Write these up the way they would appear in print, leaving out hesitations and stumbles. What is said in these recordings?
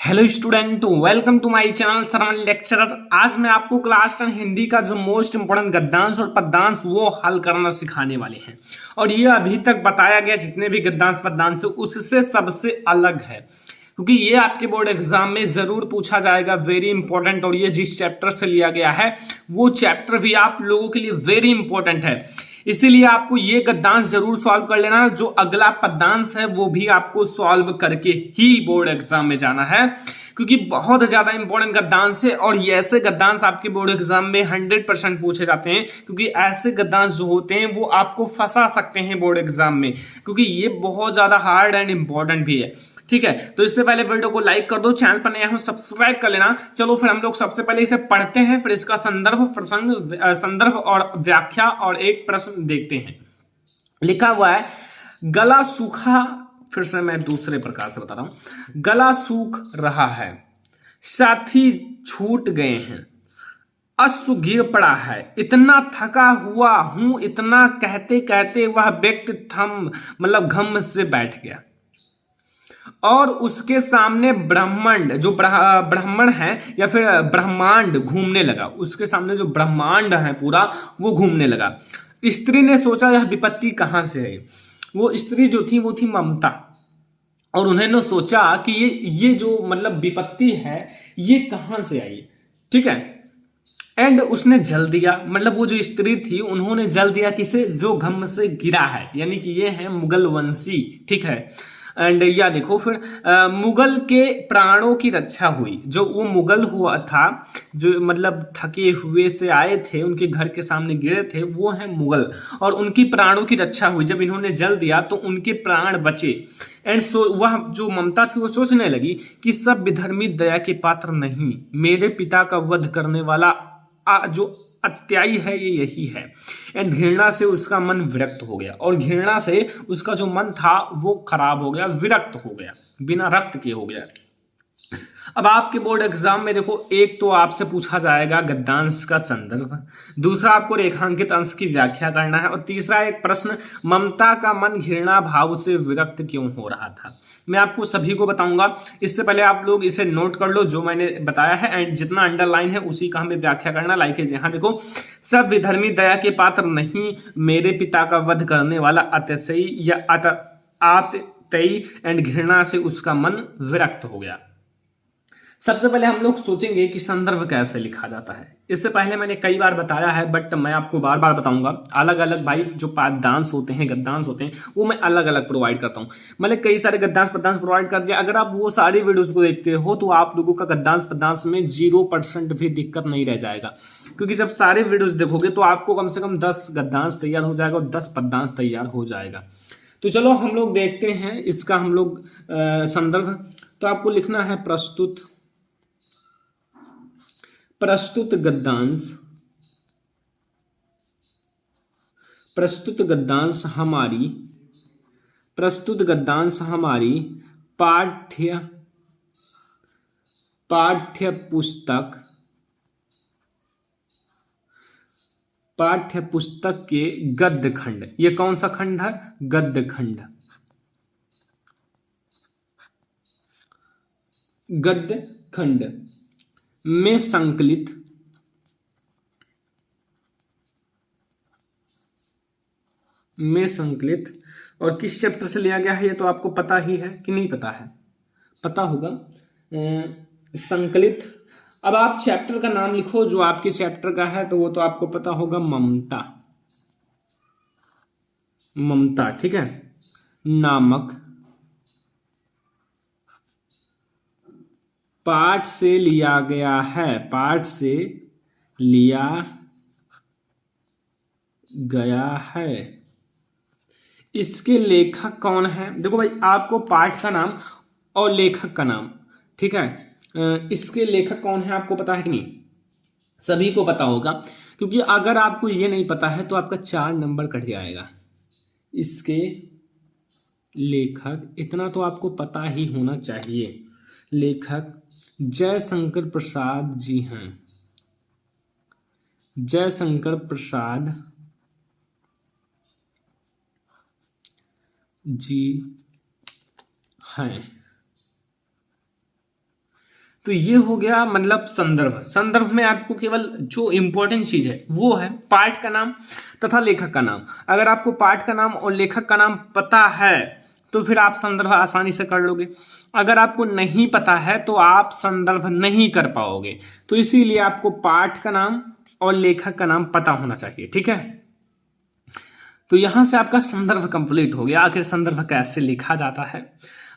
Hello student, welcome to my channel सरमन lecturer. आज मैं आपको क्लास 10 हिंदी का जो मोस्ट इंपोर्टेंट गद्यांश और पद्यांश वो हल करना सिखाने वाले हैं। और ये अभी तक बताया गया जितने भी गद्यांश पद्यांश उससे सबसे अलग है, क्योंकि ये आपके बोर्ड एग्जाम में जरूर पूछा जाएगा, वेरी इंपॉर्टेंट। और ये जिस चैप्टर से लिया गया है वो चैप्टर भी आप लोगों के लिए वेरी इंपॉर्टेंट है, इसीलिए आपको ये गद्यांश जरूर सॉल्व कर लेना है। जो अगला पद्यांश है वो भी आपको सॉल्व करके ही बोर्ड एग्जाम में जाना है, क्योंकि बहुत ज्यादा इंपॉर्टेंट गद्यांश है। और ये ऐसे गद्यांश आपके बोर्ड एग्जाम में 100% पूछे जाते हैं, क्योंकि ऐसे गद्यांश जो होते हैं वो आपको फंसा सकते हैं बोर्ड एग्जाम में, क्योंकि ये बहुत ज्यादा हार्ड एंड इंपॉर्टेंट भी है। ठीक है, तो इससे पहले वीडियो को लाइक कर दो, चैनल पर नया हो सब्सक्राइब कर लेना। चलो फिर हम लोग सबसे पहले इसे पढ़ते हैं, फिर इसका संदर्भ प्रसंग संदर्भ और व्याख्या और एक प्रश्न देखते हैं। लिखा हुआ है गला सूखा, फिर से मैं दूसरे प्रकार से बता रहा हूं। गला सूख रहा है, साथी छूट गए हैं, अश्रु गिर पड़ा है, इतना थका हुआ हूं, इतना कहते कहते वह व्यक्ति घम से बैठ गया। और उसके सामने ब्रह्मांड जो ब्राह्मण है या फिर ब्रह्मांड घूमने लगा। उसके सामने जो ब्रह्मांड है पूरा वो घूमने लगा। स्त्री ने सोचा यह विपत्ति कहां से है। वो स्त्री जो थी वो थी ममता, और उन्होंने सोचा कि ये जो विपत्ति है ये कहां से आई। ठीक है, एंड उसने जल दिया, वो जो स्त्री थी उन्होंने जल दिया किसे, जो घम से गिरा है, यानी कि ये है मुगल वंशी। ठीक है, एंड या देखो फिर मुगल के प्राणों की रक्षा हुई। जो वो मुगल हुआ था, जो थके हुए से आए थे, उनके घर के सामने गिरे थे, वो है मुगल, और उनकी प्राणों की रक्षा हुई। जब इन्होंने जल दिया तो उनके प्राण बचे। एंड वह जो ममता थी वो सोचने लगी कि सब विधर्मी दया के पात्र नहीं, मेरे पिता का वध करने वाला जो अत्याई है ये यही है। एंड घृणा से उसका मन विरक्त हो गया, और घृणा से उसका जो मन था वो खराब हो गया, विरक्त हो गया, बिना रक्त के हो गया। अब आपके बोर्ड एग्जाम में देखो, एक तो आपसे पूछा जाएगा गद्यांश का संदर्भ, दूसरा आपको रेखांकित अंश की व्याख्या करना है, और तीसरा एक प्रश्न, ममता का मन घृणा भाव से विरक्त क्यों हो रहा था। मैं आपको सभी को बताऊंगा, इससे पहले आप लोग इसे नोट कर लो जो मैंने बताया है, एंड जितना अंडरलाइन है उसी का हमें व्याख्या करना। लाइक यहां देखो, सब विधर्मी दया के पात्र नहीं, मेरे पिता का वध करने वाला अतिशयी या आततायी, एंड घृणा से उसका मन विरक्त हो गया। सबसे पहले हम लोग सोचेंगे कि संदर्भ कैसे लिखा जाता है। इससे पहले मैंने कई बार बताया है, बट मैं आपको बार बार बताऊंगा। अलग अलग भाई जो पद्यांश होते हैं, गद्यांश होते हैं, वो मैं अलग अलग प्रोवाइड करता हूँ। कई सारे गद्यांश पद्यांश प्रोवाइड कर दिया। अगर आप वो सारी वीडियोस को देखते हो तो आप लोगों का गद्यांश पद्यांश में 0% भी दिक्कत नहीं रह जाएगा, क्योंकि जब सारे वीडियोज देखोगे तो आपको कम से कम 10 गद्यांश तैयार हो जाएगा और 10 पद्यांश तैयार हो जाएगा। तो चलो हम लोग देखते हैं इसका हम लोग संदर्भ। तो आपको लिखना है प्रस्तुत गद्यांश। प्रस्तुत गद्यांश हमारी पाठ्य पुस्तक के गद्य खंड। ये कौन सा खंड है, गद्य खंड, गद्य खंड में संकलित। और किस चैप्टर से लिया गया है ये तो आपको पता ही है कि नहीं पता है, पता होगा। संकलित। अब आप चैप्टर का नाम लिखो जो आपके चैप्टर का है, तो वो तो आपको पता होगा, ममता। ठीक है, नामक पाठ से लिया गया है, पाठ से लिया गया है। इसके लेखक कौन है। देखो भाई, आपको पाठ का नाम और लेखक का नाम, ठीक है, इसके लेखक कौन है आपको पता है कि नहीं, सभी को पता होगा, क्योंकि अगर आपको ये नहीं पता है तो आपका 4 नंबर कट जाएगा। इसके लेखक, इतना तो आपको पता ही होना चाहिए, लेखक जयशंकर प्रसाद जी हैं, जयशंकर प्रसाद जी हैं। तो ये हो गया मतलब संदर्भ। संदर्भ में आपको केवल जो इंपॉर्टेंट चीज है वो है पाठ का नाम तथा लेखक का नाम। अगर आपको पाठ का नाम और लेखक का नाम पता है तो फिर आप संदर्भ आसानी से कर लोगे। अगर आपको नहीं पता है तो आप संदर्भ नहीं कर पाओगे। तो इसीलिए आपको पाठ का नाम और लेखक का नाम पता होना चाहिए, ठीक है। तो यहां से आपका संदर्भ कंप्लीट हो गया। आखिर संदर्भ कैसे लिखा जाता है,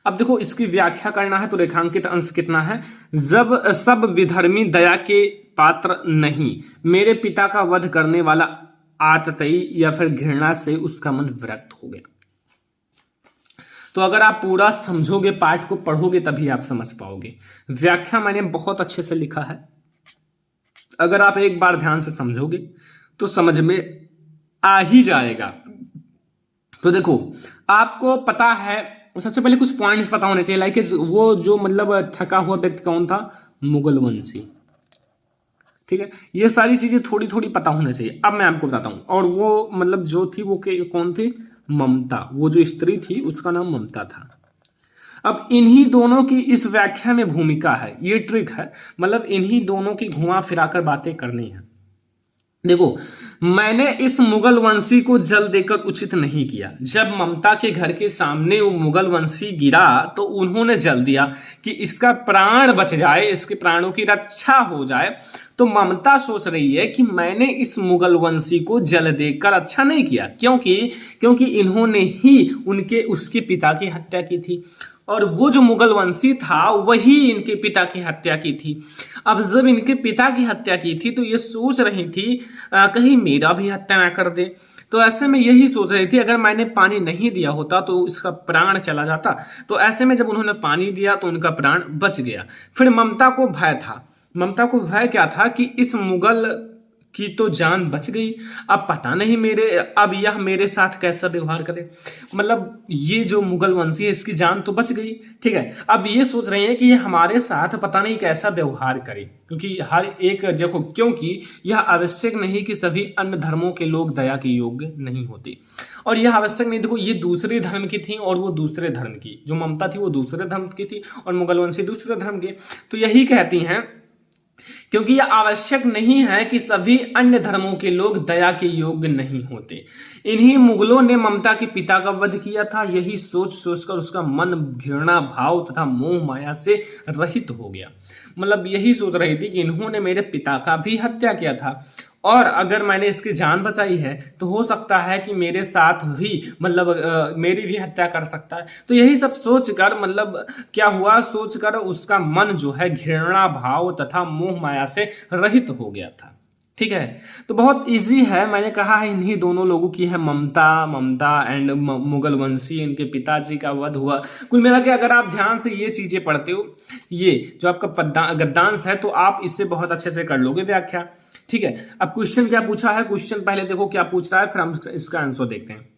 अब देखो इसकी व्याख्या करना है। तो रेखांकित अंश कितना है, जब सब विधर्मी दया के पात्र नहीं, मेरे पिता का वध करने वाला आतताई या फिर घृणा से उसका मन विरक्त हो गया। तो अगर आप पूरा समझोगे, पाठ को पढ़ोगे, तभी आप समझ पाओगे। व्याख्या मैंने बहुत अच्छे से लिखा है, अगर आप एक बार ध्यान से समझोगे तो समझ में आ ही जाएगा। तो देखो आपको पता है, सबसे पहले कुछ पॉइंट्स पता होने चाहिए, लाइक वो जो मतलब थका हुआ व्यक्ति कौन था, मुगल वंशी, ठीक है। ये सारी चीजें थोड़ी थोड़ी पता होना चाहिए। अब मैं आपको बताता हूं, और वो मतलब जो थी वो कौन थी, ममता। वो जो स्त्री थी उसका नाम ममता था। अब इन्हीं दोनों की इस व्याख्या में भूमिका है, ये ट्रिक है, मतलब इन्हीं दोनों की घुमा फिराकर बातें करनी है। देखो मैंने इस मुगल वंशी को जल देकर उचित नहीं किया। जब ममता के घर के सामने वो मुगल वंशी गिरा तो उन्होंने जल दिया कि इसका प्राण बच जाए, इसके प्राणों की रक्षा हो जाए। तो ममता सोच रही है कि मैंने इस मुगल वंशी को जल देकर अच्छा नहीं किया, क्योंकि इन्होंने ही उसके पिता की हत्या की थी, और वो जो मुगल वंशी था वही इनके पिता की हत्या की थी। अब जब इनके पिता की हत्या की थी तो ये सोच रही थी कहीं मेरा भी हत्या ना कर दे। तो ऐसे में यही सोच रही थी, अगर मैंने पानी नहीं दिया होता तो इसका प्राण चला जाता। तो ऐसे में जब उन्होंने पानी दिया तो उनका प्राण बच गया। फिर ममता को भय था, ममता को भय क्या था कि इस मुगल की तो जान बच गई, अब पता नहीं अब यह मेरे साथ कैसा व्यवहार करे। मतलब ये जो मुगल वंशी है इसकी जान तो बच गई, ठीक है। अब ये सोच रहे हैं कि ये हमारे साथ पता नहीं कैसा व्यवहार करे, क्योंकि हर एक देखो, क्योंकि यह आवश्यक नहीं कि सभी अन्य धर्मों के लोग दया के योग्य नहीं होते। और यह आवश्यक नहीं, देखो ये दूसरे धर्म की थी और वो दूसरे धर्म की, जो ममता थी वो दूसरे धर्म की थी और मुगल वंशी दूसरे धर्म के। तो यही कहती हैं क्योंकि यह आवश्यक नहीं है कि सभी अन्य धर्मों के लोग दया के योग्य नहीं होते। इन्हीं मुगलों ने ममता के पिता का वध किया था। यही सोच सोचकर उसका मन घृणा भाव तथा मोह माया से रहित हो गया। मतलब यही सोच रही थी कि इन्होंने मेरे पिता का भी हत्या किया था, और अगर मैंने इसकी जान बचाई है तो हो सकता है कि मेरे साथ भी मतलब मेरी भी हत्या कर सकता है। तो यही सब सोचकर मतलब क्या हुआ, सोचकर उसका मन जो है घृणा भाव तथा मोह माया से रहित हो गया था, ठीक है। तो बहुत इजी है, मैंने कहा है इन्हीं दोनों लोगों की है, ममता एंड मुगल वंशी, इनके पिताजी का वध हुआ। कुल मिला के अगर आप ध्यान से ये चीजें पढ़ते हो, ये जो आपका गद्यांश है, तो आप इससे बहुत अच्छे से कर लोगे व्याख्या, ठीक है। अब क्वेश्चन क्या पूछा है, क्वेश्चन पहले देखो क्या पूछ रहा है, फिर हम इसका आंसर देखते हैं।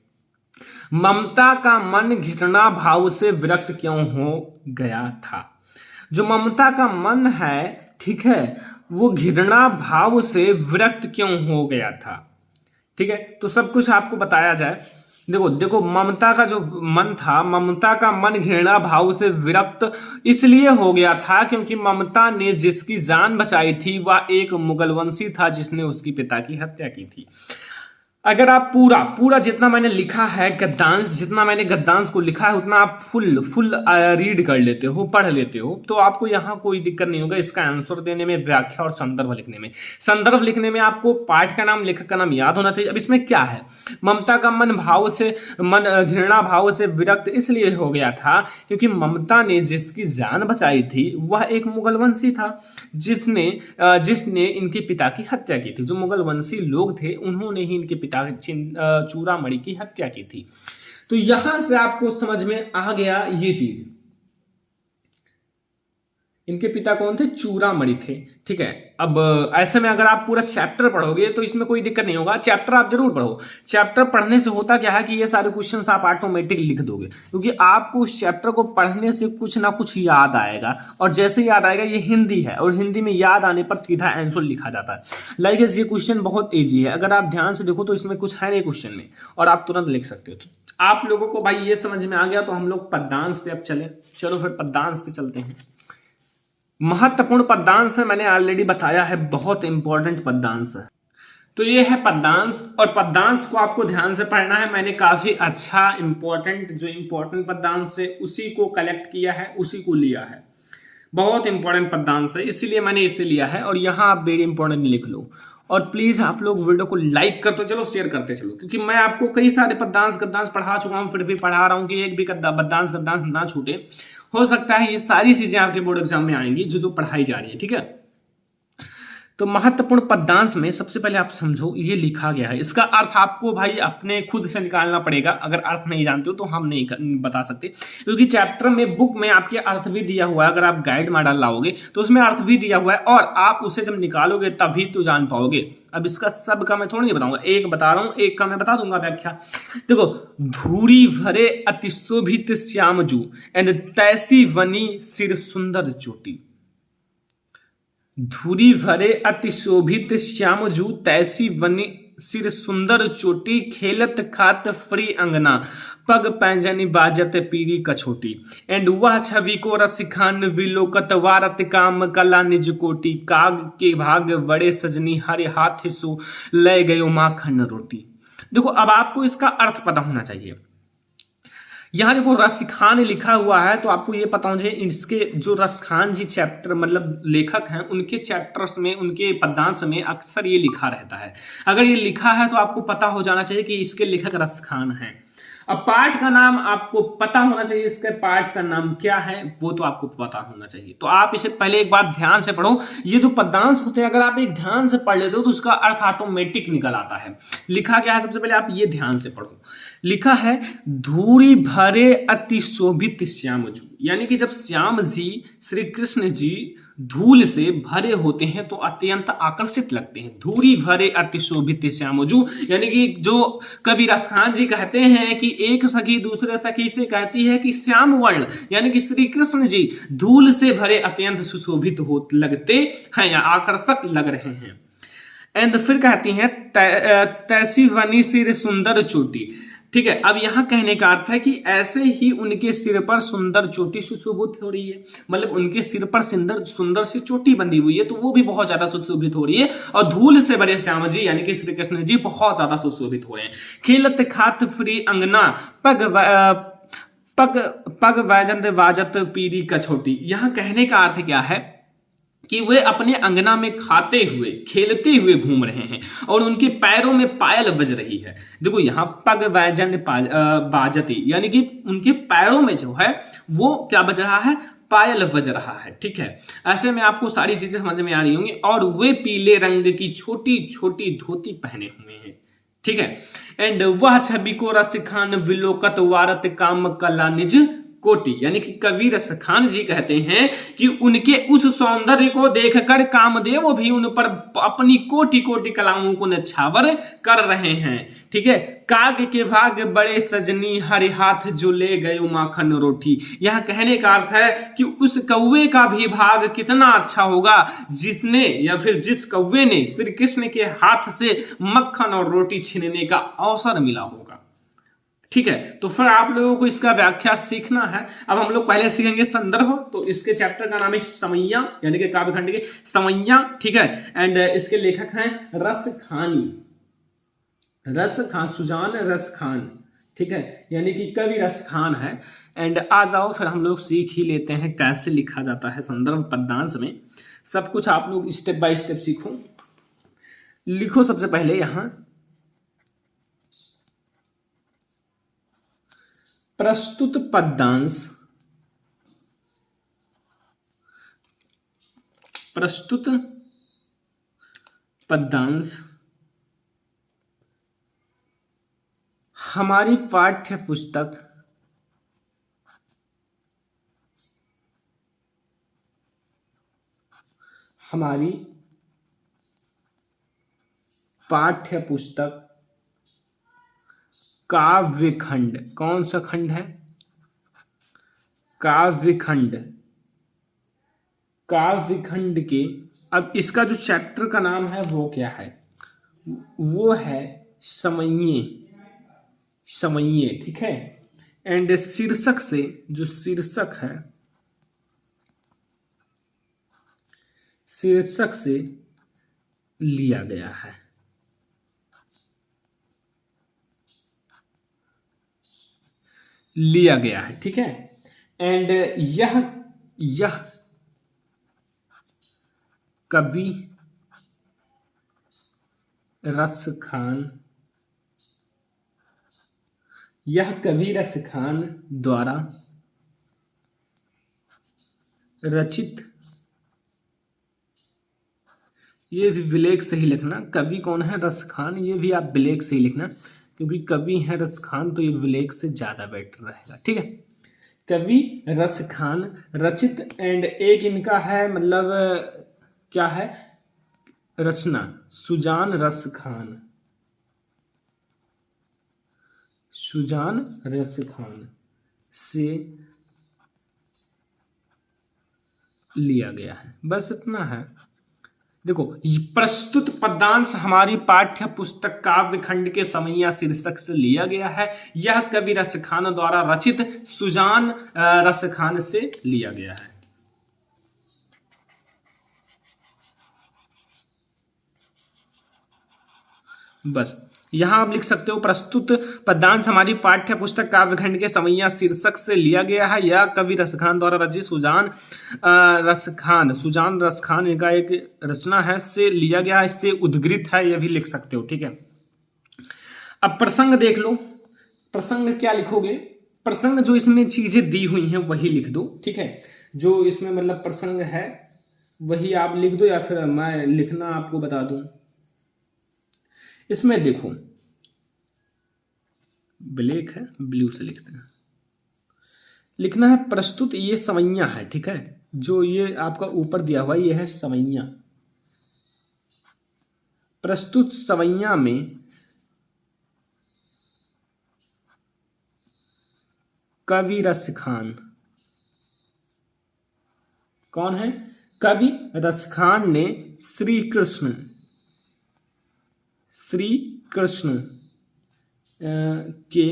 ममता का मन घृणा भाव से विरक्त क्यों हो गया था। जो ममता का मन है, ठीक है, वो घृणा भाव से विरक्त क्यों हो गया था, ठीक है। तो सब कुछ आपको बताया जाए। देखो ममता का जो मन था, ममता का मन घृणा भाव से विरक्त इसलिए हो गया था क्योंकि ममता ने जिसकी जान बचाई थी वह एक मुगल वंशी था जिसने उसकी पिता की हत्या की थी। अगर आप पूरा जितना मैंने लिखा है गद्यांश, जितना मैंने गद्यांश को लिखा है उतना आप फुल रीड कर लेते हो, पढ़ लेते हो, तो आपको यहाँ कोई दिक्कत नहीं होगा इसका आंसर देने में, व्याख्या और संदर्भ लिखने में। संदर्भ लिखने में आपको पाठ का नाम, लेखक का नाम याद होना चाहिए। अब इसमें क्या है, ममता का मन घृणा भाव से विरक्त इसलिए हो गया था क्योंकि ममता ने जिसकी जान बचाई थी वह एक मुगल वंशी था जिसने इनके पिता की हत्या की थी। जो मुगल वंशी लोग थे उन्होंने ही इनके पिता चूड़ामणि की हत्या की थी। तो यहां से आपको समझ में आ गया ये चीज, इनके पिता कौन थे, चूड़ामणि थे, ठीक है। अब ऐसे में अगर आप पूरा चैप्टर पढ़ोगे तो इसमें कोई दिक्कत नहीं होगा, चैप्टर आप जरूर पढ़ो। चैप्टर पढ़ने से होता क्या है कि ये सारे क्वेश्चंस आप ऑटोमेटिक लिख दोगे, क्योंकि आपको उस चैप्टर को पढ़ने से कुछ ना कुछ याद आएगा, और जैसे याद आएगा, ये हिंदी है और हिंदी में याद आने पर सीधा आंसर लिखा जाता है। लाइक ये क्वेश्चन बहुत ईजी है, अगर आप ध्यान से देखो तो इसमें कुछ है नहीं क्वेश्चन में, और आप तुरंत लिख सकते हो। तो आप लोगों को भाई ये समझ में आ गया, तो हम लोग पद्यांश पे अब चले। चलो फिर पद्यांश पे चलते हैं। महत्वपूर्ण पद्यांश है, मैंने ऑलरेडी बताया है, बहुत इंपॉर्टेंट पद्यांश है। तो ये है पद्यांश, और पद्यांश को आपको ध्यान से पढ़ना है। मैंने काफी अच्छा इंपॉर्टेंट जो इंपॉर्टेंट पद्यांश है उसी को कलेक्ट किया है, उसी को लिया है। बहुत इंपॉर्टेंट पद्यांश है, इसीलिए मैंने इसे लिया है। और यहाँ आप वेरी इंपॉर्टेंट लिख लो। और प्लीज आप लोग वीडियो को लाइक करते चलो, शेयर करते चलो, क्योंकि मैं आपको कई सारे पद्यांश गद्यांश पढ़ा चुका हूँ, फिर भी पढ़ा रहा हूँ कि एक भी पद्यांश गद्यांश ना छूटे। हो सकता है ये सारी चीजें आपके बोर्ड एग्जाम में आएंगी जो जो पढ़ाई जा रही है, ठीक है। तो महत्वपूर्ण पद्यांश में सबसे पहले आप समझो ये लिखा गया है, इसका अर्थ आपको भाई अपने खुद से निकालना पड़ेगा। अगर अर्थ नहीं जानते हो तो हम नहीं बता सकते, क्योंकि चैप्टर में बुक में आपके अर्थ भी दिया हुआ है। अगर आप गाइड मॉडल लाओगे तो उसमें अर्थ भी दिया हुआ है, और आप उसे जब निकालोगे तभी तो जान पाओगे। अब इसका सब का मैं थोड़ा नहीं बताऊंगा, एक बता रहा हूं, एक का मैं बता दूंगा व्याख्या। देखो, धूरी भरे अतिशोभित श्यामजू एंड तैसी वनी सिर सुंदर चोटी। धूरी भरे अतिशोभित श्यामजू तैसी वनी सिर सुंदर चोटी, खेलत खात फ्री अंगना पग पैंजनी बाजत पीरी कछोटी। एंड वह छवि को रसिखान विलोकत वारत काम कला निज कोटी, काग के भाग बड़े सजनी हरे हाथ सो ले गयो माखन रोटी। देखो, अब आपको इसका अर्थ पता होना चाहिए। यहाँ देखो रसखान लिखा हुआ है, तो आपको ये पता होना चाहिए इसके जो रसखान जी चैप्टर मतलब लेखक हैं, उनके चैप्टर्स में, उनके पद्यांश में अक्सर ये लिखा रहता है। अगर ये लिखा है तो आपको पता हो जाना चाहिए कि इसके लेखक रसखान हैं। अब पाठ का नाम आपको पता होना चाहिए, इसके पाठ का नाम क्या है वो तो आपको पता होना चाहिए। तो आप इसे पहले एक बार ध्यान से पढ़ो। ये जो पद्यांश होते हैं अगर आप एक ध्यान से पढ़ लेते हो तो उसका अर्थ ऑटोमेटिक निकल आता है। लिखा क्या है सबसे पहले आप ये ध्यान से पढ़ो। लिखा है धूरी भरे अति शोभित श्यामजू, यानी कि जब श्याम जी, श्री कृष्ण जी धूल से भरे होते हैं तो अत्यंत आकर्षित लगते हैं। धूरी भरे अति शोभित श्यामजू, यानी कि जो कवि रसखान जी कहते हैं कि एक सखी दूसरे सखी से कहती है कि श्याम वर्ण, यानी कि श्री कृष्ण जी धूल से भरे अत्यंत सुशोभित हो लगते हैं या आकर्षक लग रहे हैं। एंड फिर कहती हैं तैसी वनी सिर सुंदर चोटी। ठीक है, अब यहां कहने का अर्थ है कि ऐसे ही उनके सिर पर सुंदर चोटी सुशोभित हो रही है, मतलब उनके सिर पर सुंदर सुंदर सी चोटी बंधी हुई है, तो वो भी बहुत ज्यादा सुशोभित हो रही है। और धूल से बड़े श्याम जी यानी कि श्री कृष्ण जी बहुत ज्यादा सुशोभित हो रहे हैं। खेलत खात फ्री अंगना पग पग पग वैजंत वाजत पीरी कछोटी। यहां कहने का अर्थ क्या है कि वे अपने अंगना में खाते हुए खेलते हुए घूम रहे हैं और उनके पैरों में पायल बज रही है। देखो यहाँ पग वैजन बाजती, यानी कि उनके पैरों में जो है वो क्या बज रहा है, पायल बज रहा है। ठीक है, ऐसे में आपको सारी चीजें समझ में आ रही होंगी। और वे पीले रंग की छोटी छोटी धोती पहने हुए हैं। ठीक है, एंड वह छवि को रसखान विलोकत वारत काम कला निज कोटि, यानी कि कवि रसखान जी कहते हैं कि उनके उस सौंदर्य को देखकर कामदेव भी उन पर अपनी कोटि कोटि कलाओं को नछावर कर रहे हैं। ठीक है, काग के भाग बड़े सजनी हरे हाथ जो ले गए माखन रोटी। यह कहने का अर्थ है कि उस कौवे का भी भाग कितना अच्छा होगा जिसने या फिर जिस कौवे ने श्री कृष्ण के हाथ से मक्खन और रोटी छीनने का अवसर मिला होगा। ठीक है, तो फिर आप लोगों को इसका व्याख्या सीखना है। अब हम लोग पहले सीखेंगे संदर्भ। तो इसके चैप्टर का नाम है समैया, यानी कि काव्यखंड के समैया। ठीक है, एंड इसके लेखक हैं रसखानी, रसखान, सुजान रसखान। ठीक है, यानी कि कवि रसखान है। एंड आ जाओ फिर हम लोग सीख ही लेते हैं कैसे लिखा जाता है संदर्भ पद्यांश में। सब कुछ आप लोग स्टेप बाय स्टेप सीखो। लिखो सबसे पहले यहां प्रस्तुत पद्यांश, प्रस्तुत पद्यांश हमारी पाठ्य पुस्तक हमारी पाठ्य पुस्तक काव्यखंड, कौन सा खंड है, काव्यखंड, काव्यखंड के, अब इसका जो चैप्टर का नाम है वो क्या है, वो है समैये, समैये। ठीक है, एंड शीर्षक से, जो शीर्षक है शीर्षक से लिया गया है। लिया गया है, ठीक है। एंड यह कवि रस खान द्वारा रचित, ये भी विलेख से ही लिखना। कवि कौन है? रस खान। ये भी आप विलेख से ही लिखना, क्योंकि कवि है रस खान तो ये विलेख से ज्यादा बेटर रहेगा, ठीक है। कवि रस खान रचित, एंड एक इनका है मतलब क्या है, रचना सुजान रस खान से लिया गया है। बस इतना है। देखो, प्रस्तुत पद्यांश हमारी पाठ्य पुस्तक काव्य खंड के समैया शीर्षक से लिया गया है। यह कवि रस खान द्वारा रचित सुजान रस खान से लिया गया है। बस यहां आप लिख सकते हो, प्रस्तुत पद्यांश हमारी पाठ्य पुस्तक काव्यखंड के समैया शीर्षक से लिया गया है। यह कवि रसखान द्वारा रचित सुजान रस खान का एक रचना है, से लिया गया है, इससे उद्गृत है, यह भी लिख सकते हो, ठीक है। अब प्रसंग देख लो। प्रसंग क्या लिखोगे? प्रसंग जो इसमें चीजें दी हुई हैं वही लिख दो, ठीक है। जो इसमें मतलब प्रसंग है वही आप लिख दो, या फिर मैं लिखना आपको बता दूं। इसमें देखो, ब्लैक है, ब्लू से लिखते हैं। लिखना है प्रस्तुत, ये समैया है, ठीक है। जो ये आपका ऊपर दिया हुआ ये है समैया। प्रस्तुत समैया में कवि रस खान कौन है? कवि रस खान ने श्री कृष्ण के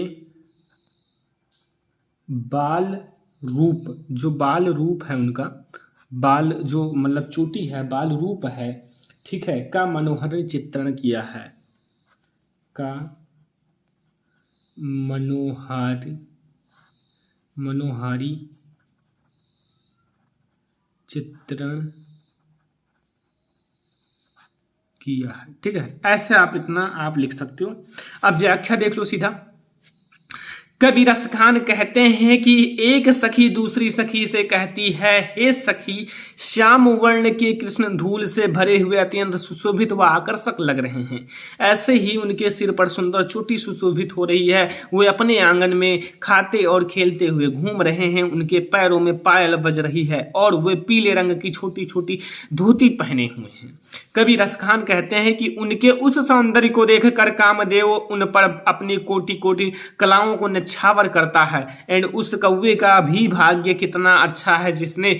बाल रूप, जो बाल रूप है उनका, बाल जो मतलब चोटी है, बाल रूप है, ठीक है, का मनोहर चित्रण किया है। का मनोहारी चित्रण किया है, ठीक है। ऐसे आप इतना आप लिख सकते हो। अब व्याख्या देख लो सीधा। कवि रस खान कहते हैं कि एक सखी दूसरी सखी से कहती है, हे सखी, श्याम वर्ण के कृष्ण धूल से भरे हुए अत्यंत सुशोभित व आकर्षक लग रहे हैं। ऐसे ही उनके सिर पर सुंदर चोटी सुशोभित हो रही है। वे अपने आंगन में खाते और खेलते हुए घूम रहे हैं। उनके पैरों में पायल बज रही है और वे पीले रंग की छोटी छोटी धोती पहने हुए हैं। कवि रस खान कहते हैं कि उनके उस सौंदर्य को देखकर कामदेव उन पर अपनी कोटि कोटि कलाओं को न्यौछावर करता है। एंड उस कौवे का भी भाग्य कितना अच्छा है जिसने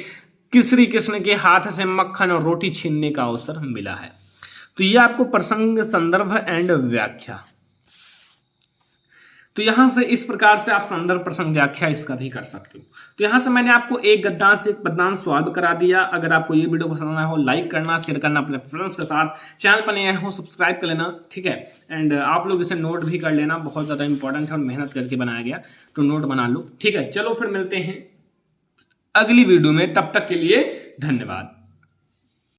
श्री कृष्ण के हाथ से मक्खन और रोटी छीनने का अवसर मिला है। तो ये आपको प्रसंग, संदर्भ एंड व्याख्या। तो यहां से इस प्रकार से आप संदर्भ, प्रसंग, व्याख्या इसका भी कर सकते हो। तो यहां से मैंने आपको एक गद्यांश से एक पद्यांश सॉल्व करा दिया। अगर आपको ये वीडियो पसंद आया हो, लाइक करना, शेयर करना अपने फ्रेंड्स के साथ। चैनल पर नए हो सब्सक्राइब कर लेना, ठीक है। एंड आप लोग इसे नोट भी कर लेना, बहुत ज्यादा इंपॉर्टेंट है और मेहनत करके बनाया गया, तो नोट बना लो, ठीक है। चलो फिर मिलते हैं अगली वीडियो में, तब तक के लिए धन्यवाद।